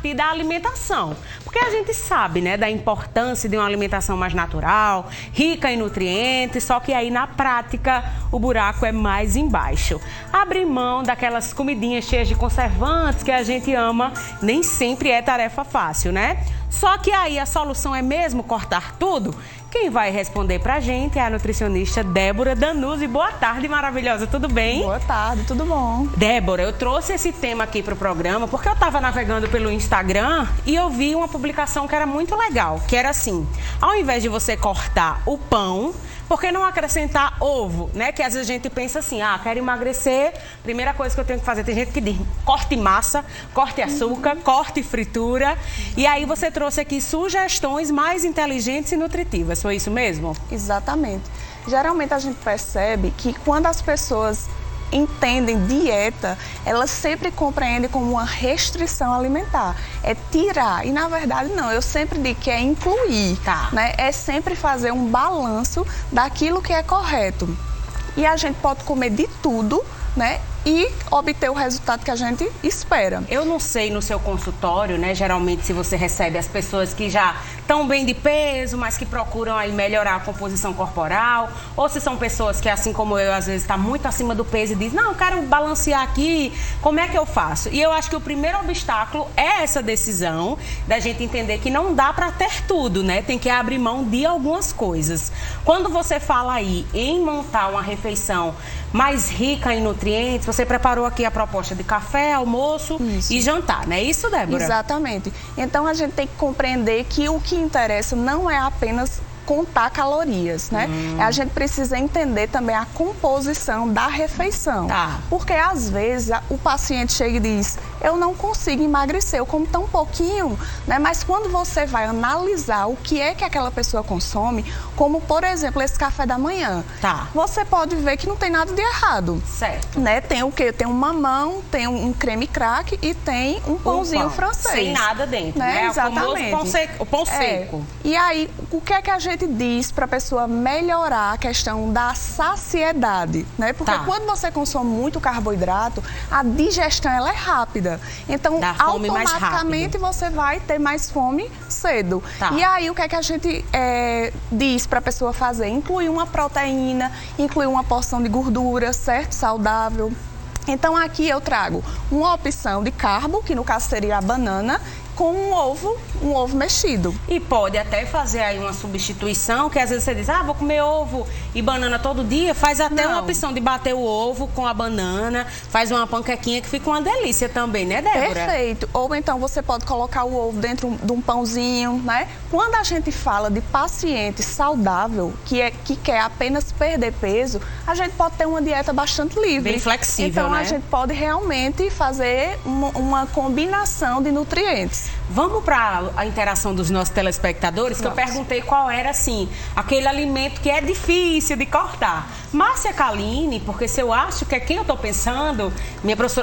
partir da alimentação. Porque a gente sabe, né, da importância de uma alimentação mais natural, rica em nutrientes, só que aí na prática o buraco é mais embaixo. Abrir mão daquelas comidinhas cheias de conservantes que a gente ama nem sempre é tarefa fácil, né? Só que aí a solução é mesmo cortar tudo? Quem vai responder pra gente é a nutricionista Débora Danuzzi. Boa tarde, maravilhosa, tudo bem? Boa tarde, tudo bom? Débora, eu trouxe esse tema aqui pro programa porque eu tava navegando pelo Instagram e eu vi uma publicação que era muito legal, que era assim: ao invés de você cortar o pão, por que não acrescentar ovo, né? Que às vezes a gente pensa assim, quero emagrecer, primeira coisa que eu tenho que fazer, tem gente que diz, corte massa, corte açúcar, corte fritura. E aí você trouxe aqui sugestões mais inteligentes e nutritivas, foi isso mesmo? Exatamente. Geralmente a gente percebe que quando as pessoas entendem dieta, elas sempre compreendem como uma restrição alimentar. É tirar. E na verdade não, eu sempre digo que é incluir. Né? É sempre fazer um balanço daquilo que é correto. E a gente pode comer de tudo, né? E obter o resultado que a gente espera. Eu não sei no seu consultório, né, geralmente se você recebe as pessoas que já estão bem de peso, mas que procuram aí melhorar a composição corporal, ou se são pessoas que, assim como eu, às vezes está muito acima do peso e diz, não, eu quero balancear aqui, como é que eu faço? E eu acho que o primeiro obstáculo é essa decisão da gente entender que não dá para ter tudo, né? Tem que abrir mão de algumas coisas. Quando você fala aí em montar uma refeição mais rica em nutrientes, você preparou aqui a proposta de café, almoço e jantar, não é isso, Débora? Exatamente. Então, a gente tem que compreender que o que interessa não é apenas contar calorias, né? A gente precisa entender também a composição da refeição. Porque, às vezes, o paciente chega e diz, eu não consigo emagrecer, eu como tão pouquinho, né? Mas quando você vai analisar o que é que aquela pessoa consome, como, por exemplo, esse café da manhã, você pode ver que não tem nada de errado. Certo. Né? Tem o quê? Tem um mamão, tem um creme crack e tem um pãozinho francês. Sem nada dentro, né? Exatamente. O pão seco. E aí, o que é que a gente diz para a pessoa melhorar a questão da saciedade, né? Porque quando você consome muito carboidrato, a digestão ela é rápida. Então, automaticamente você vai ter mais fome cedo. E aí, o que é que a gente diz para a pessoa fazer? Incluir uma proteína, incluir uma porção de gordura, certo? Saudável. Então, aqui eu trago uma opção de carbo, que no caso seria a banana, com um ovo mexido. E pode até fazer aí uma substituição, que às vezes você diz, vou comer ovo e banana todo dia, faz até uma opção de bater o ovo com a banana, faz uma panquequinha que fica uma delícia também, né, Débora? Perfeito. Ou então você pode colocar o ovo dentro de um pãozinho, né? Quando a gente fala de paciente saudável, que quer apenas perder peso, a gente pode ter uma dieta bastante livre. Bem flexível, então, né? A gente pode realmente fazer uma combinação de nutrientes. Vamos para a interação dos nossos telespectadores, que eu perguntei qual era, assim, aquele alimento que é difícil de cortar. Márcia Kaline, porque se eu acho que é quem eu estou pensando,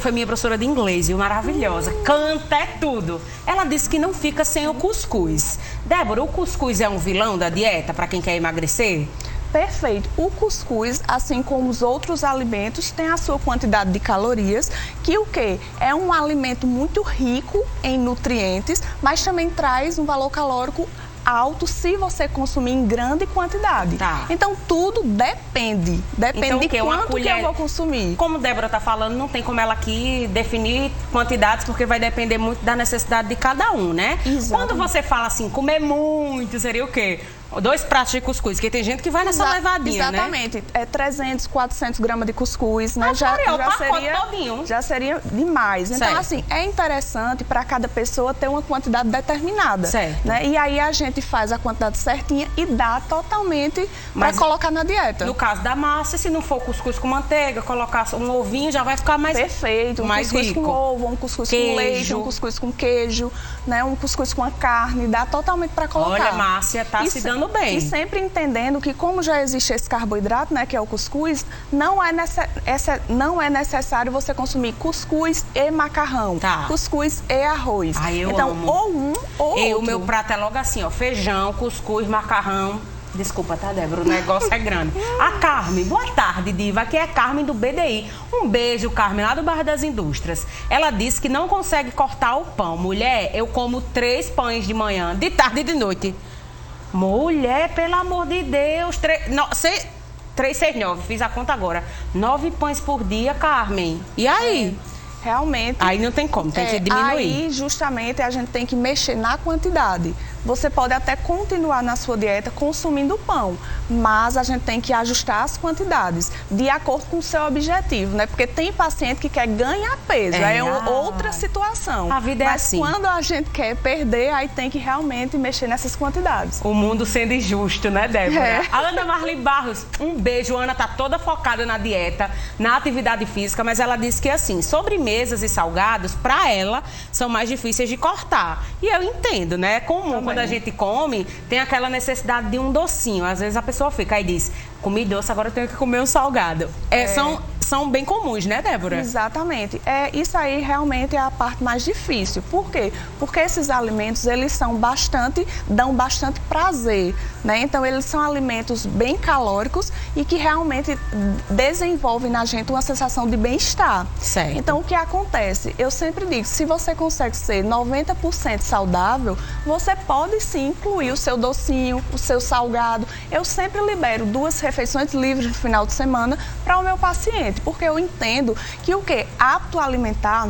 foi minha professora de inglês, viu? Maravilhosa. Canta é tudo. Ela disse que não fica sem o cuscuz. Débora, o cuscuz é um vilão da dieta para quem quer emagrecer? Perfeito. O cuscuz, assim como os outros alimentos, tem a sua quantidade de calorias, que o quê? É um alimento muito rico em nutrientes, mas também traz um valor calórico alto se você consumir em grande quantidade. Então, tudo depende. Depende de quanto que eu vou consumir. Como a Débora está falando, não tem como ela aqui definir quantidades, porque vai depender muito da necessidade de cada um, né? Exatamente. Quando você fala assim, comer muito, seria o quê? 2 pratos de cuscuz, porque tem gente que vai nessa levadinha, exatamente, né? 300, 400 gramas de cuscuz, né? Já seria demais. Então, assim, é interessante para cada pessoa ter uma quantidade determinada. Né? E aí a gente faz a quantidade certinha e dá totalmente para colocar na dieta. No caso da massa, se não for cuscuz com manteiga, colocar um ovinho, já vai ficar mais perfeito. Mais cuscuz rico. Com ovo, um cuscuz com leite, um cuscuz com queijo, né? Um cuscuz com a carne, dá totalmente para colocar. Olha, Márcia, tá se dando bem. E sempre entendendo que, como já existe esse carboidrato, né, que é o cuscuz, não é necessário você consumir cuscuz e macarrão, cuscuz e arroz. Eu então, amo. ou um ou outro. O meu prato é logo assim, ó, feijão, cuscuz, macarrão, Desculpa, tá, Débora? O negócio é grande. A Carmen, boa tarde, diva. Aqui é a Carmen do BDI. Um beijo, Carmen, lá do Bairro das Indústrias. Ela disse que não consegue cortar o pão. Mulher, eu como 3 pães de manhã, de tarde e de noite. Mulher, pelo amor de Deus. 3, 6, 9. Fiz a conta agora. 9 pães por dia, Carmen. E aí? Realmente. Aí não tem como, tem que diminuir. Aí, justamente, a gente tem que mexer na quantidade. Você pode até continuar na sua dieta consumindo pão, mas a gente tem que ajustar as quantidades de acordo com o seu objetivo, né? Porque tem paciente que quer ganhar peso, é outra situação. A vida é assim. Mas quando a gente quer perder, aí tem que realmente mexer nessas quantidades. O mundo sendo injusto, né, Débora? A Ana Marli Barros, um beijo. A Ana tá toda focada na dieta, na atividade física, mas ela disse que, assim, sobremesas e salgados, para ela, são mais difíceis de cortar. E eu entendo, né? É comum. Quando a gente come, tem aquela necessidade de um docinho. Às vezes a pessoa fica e diz, comi doce, agora eu tenho que comer um salgado. São bem comuns, né, Débora? Exatamente. Isso aí realmente é a parte mais difícil. Por quê? Porque esses alimentos, eles dão bastante prazer, né? Então, eles são alimentos bem calóricos e que realmente desenvolvem na gente uma sensação de bem-estar. Certo. Então, o que acontece? Eu sempre digo, se você consegue ser 90% saudável, você pode sim incluir o seu docinho, o seu salgado. Eu sempre libero 2 refeições livres no final de semana para o meu paciente. Porque eu entendo que apto alimentar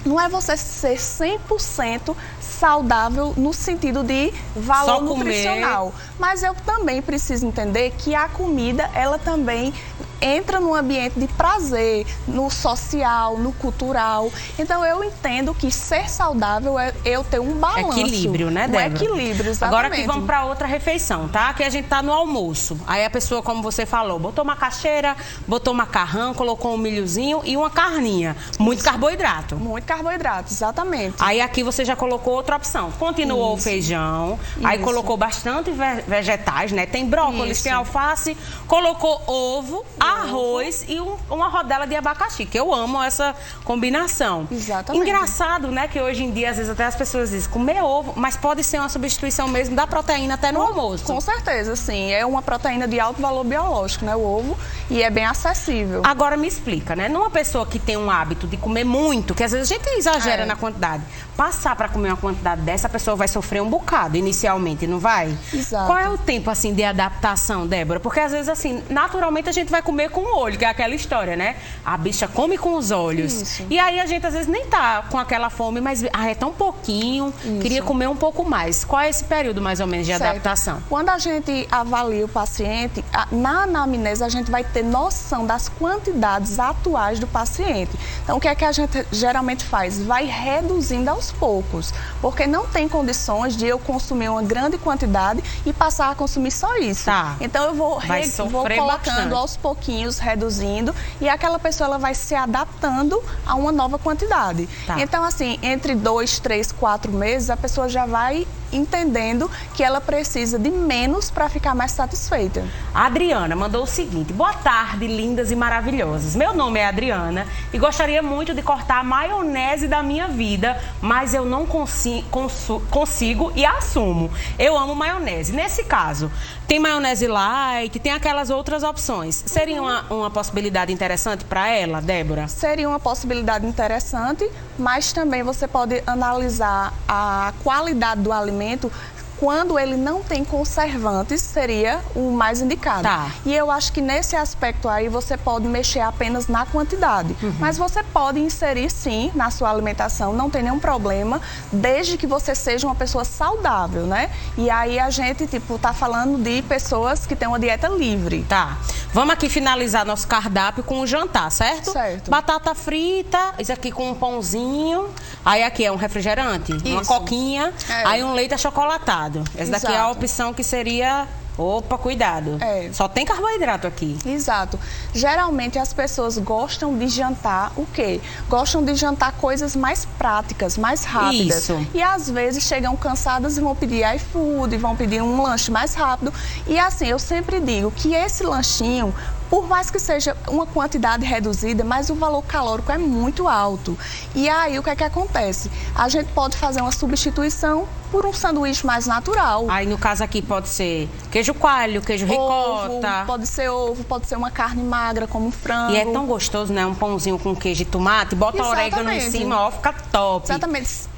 não é você ser 100% saudável no sentido de valor nutricional. Mas eu também preciso entender que a comida, ela também entra num ambiente de prazer, no social, no cultural. Então, eu entendo que ser saudável é eu ter um balanço. Equilíbrio, né, Débora? Um equilíbrio, exatamente. Agora que vamos para outra refeição, tá? Aqui a gente tá no almoço. Aí a pessoa, como você falou, botou macaxeira, botou macarrão, colocou um milhozinho e uma carninha. Muito carboidrato. Muito carboidrato, exatamente. Aí aqui você já colocou outra opção. Continuou o feijão, aí colocou bastante vegetais, né? Tem brócolis, tem alface, colocou ovo, arroz e uma rodela de abacaxi, que eu amo essa combinação. Exatamente. Engraçado, né, que hoje em dia, às vezes até as pessoas dizem comer ovo, mas pode ser uma substituição mesmo da proteína até no almoço. Com certeza, sim. É uma proteína de alto valor biológico, né, o ovo, e é bem acessível. Agora me explica, né, numa pessoa que tem um hábito de comer muito, que às vezes a gente exagera na quantidade, passar para comer uma quantidade dessa, a pessoa vai sofrer um bocado inicialmente, não vai? Exato. Qual é o tempo, assim, de adaptação, Débora? Porque às vezes, assim, naturalmente a gente vai comer com o olho, que é aquela história, né? A bicha come com os olhos. Isso. E aí a gente às vezes nem tá com aquela fome, mas é tão pouquinho, queria comer um pouco mais. Qual é esse período mais ou menos de adaptação? Quando a gente avalia o paciente, na anamnese a gente vai ter noção das quantidades atuais do paciente. Então, o que é que a gente geralmente faz? Vai reduzindo aos poucos, porque não tem condições de eu consumir uma grande quantidade e passar a consumir só isso. Tá. Então, eu vou colocando bastante. aos pouquinhos, reduzindo, e aquela pessoa ela vai se adaptando a uma nova quantidade. Tá. Então, assim, entre 2, 3, 4 meses, a pessoa já vai entendendo que ela precisa de menos para ficar mais satisfeita. A Adriana mandou o seguinte: boa tarde, lindas e maravilhosas. Meu nome é Adriana e gostaria muito de cortar a maionese da minha vida, mas eu não consigo e assumo. Eu amo maionese. Nesse caso, tem maionese light, tem aquelas outras opções. Seria uma possibilidade interessante para ela, Débora? Seria uma possibilidade interessante, mas também você pode analisar a qualidade do alimento. Quando ele não tem conservantes, seria o mais indicado. Tá. E eu acho que nesse aspecto aí você pode mexer apenas na quantidade. Mas você pode inserir sim na sua alimentação, não tem nenhum problema, desde que você seja uma pessoa saudável, né? E aí a gente, tá falando de pessoas que têm uma dieta livre. Tá. Vamos aqui finalizar nosso cardápio com o jantar, certo? Certo. Batata frita, isso aqui com um pãozinho. Aí aqui é um refrigerante, uma Isso. coquinha, aí um leite achocolatado. Essa daqui é a opção que seria... Opa, cuidado. Só tem carboidrato aqui. Exato. Geralmente as pessoas gostam de jantar o quê? Gostam de jantar coisas mais práticas, mais rápidas. Isso. E às vezes chegam cansadas e vão pedir iFood, vão pedir um lanche mais rápido. E assim, eu sempre digo que esse lanchinho por mais que seja uma quantidade reduzida, mas o valor calórico é muito alto. E aí, o que é que acontece? A gente pode fazer uma substituição por um sanduíche mais natural. Aí, no caso aqui, pode ser queijo coalho, queijo ricota. Pode ser ovo, pode ser uma carne magra, como frango. E é tão gostoso, né? Um pãozinho com queijo e tomate, bota orégano em cima, ó, fica top. Exatamente.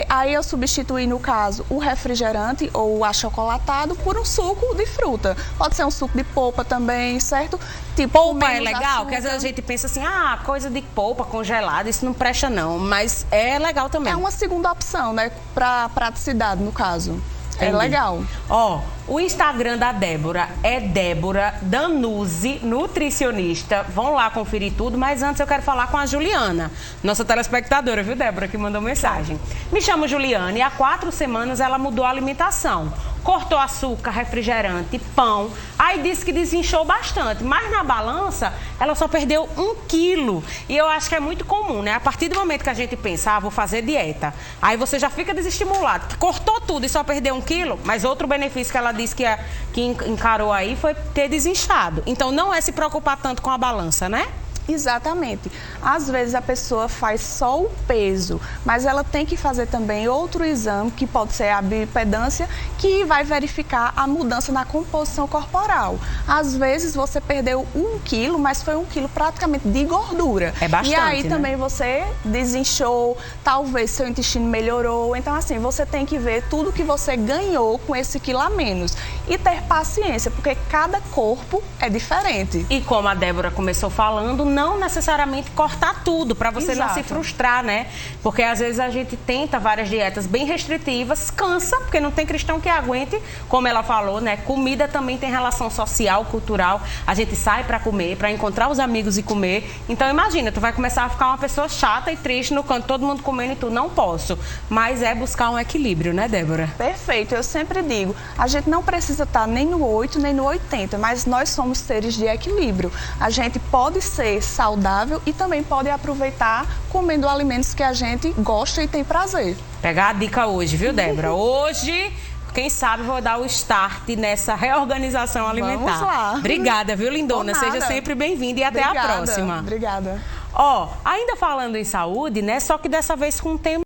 Aí eu substituí, no caso, o refrigerante ou o achocolatado por um suco de fruta. Pode ser um suco de polpa também, certo? Tipo, polpa é legal, porque às vezes a gente pensa assim, coisa de polpa congelada, isso não presta não, mas é legal também. É uma segunda opção, né, para praticidade, no caso. Entendi. É legal. Ó, o Instagram da Débora é Débora Danuzzi, nutricionista. Vão lá conferir tudo, mas antes eu quero falar com a Juliana, nossa telespectadora, viu, Débora, que mandou mensagem. Me chamo Juliana e há 4 semanas ela mudou a alimentação. Cortou açúcar, refrigerante, pão. Aí disse que desinchou bastante. Mas na balança, ela só perdeu 1 quilo. E eu acho que é muito comum, né? A partir do momento que a gente pensa, vou fazer dieta. Aí você já fica desestimulado. Que cortou tudo e só perdeu 1 quilo. Mas outro benefício que ela disse que encarou aí foi ter desinchado. Então não é se preocupar tanto com a balança, né? Exatamente. Às vezes a pessoa faz só o peso, mas ela tem que fazer também outro exame, que pode ser a bioimpedância, que vai verificar a mudança na composição corporal. Às vezes você perdeu 1 quilo, mas foi 1 quilo praticamente de gordura. É bastante, e aí né? também você desinchou, talvez seu intestino melhorou. Então assim, você tem que ver tudo que você ganhou com esse quilo a menos. E ter paciência, porque cada corpo é diferente. E como a Débora começou falando, não necessariamente cortar tudo, para você não se frustrar, né? Porque às vezes a gente tenta várias dietas bem restritivas, cansa, porque não tem cristão que aguente, como ela falou, né? Comida também tem relação social, cultural. A gente sai para comer, para encontrar os amigos e comer. Então imagina, tu vai começar a ficar uma pessoa chata e triste no canto, todo mundo comendo e tu não posso. Mas é buscar um equilíbrio, né, Débora? Perfeito, eu sempre digo, a gente não precisa estar nem no 8, nem no 80, mas nós somos seres de equilíbrio. A gente pode ser saudável e também pode aproveitar comendo alimentos que a gente gosta e tem prazer. Pegar a dica hoje, viu, Débora? Hoje, quem sabe, vou dar o start nessa reorganização alimentar. Vamos lá. Obrigada, viu, lindona? Seja sempre bem-vinda e até a próxima. Obrigada. Ó, ainda falando em saúde, né? Só que dessa vez com um tema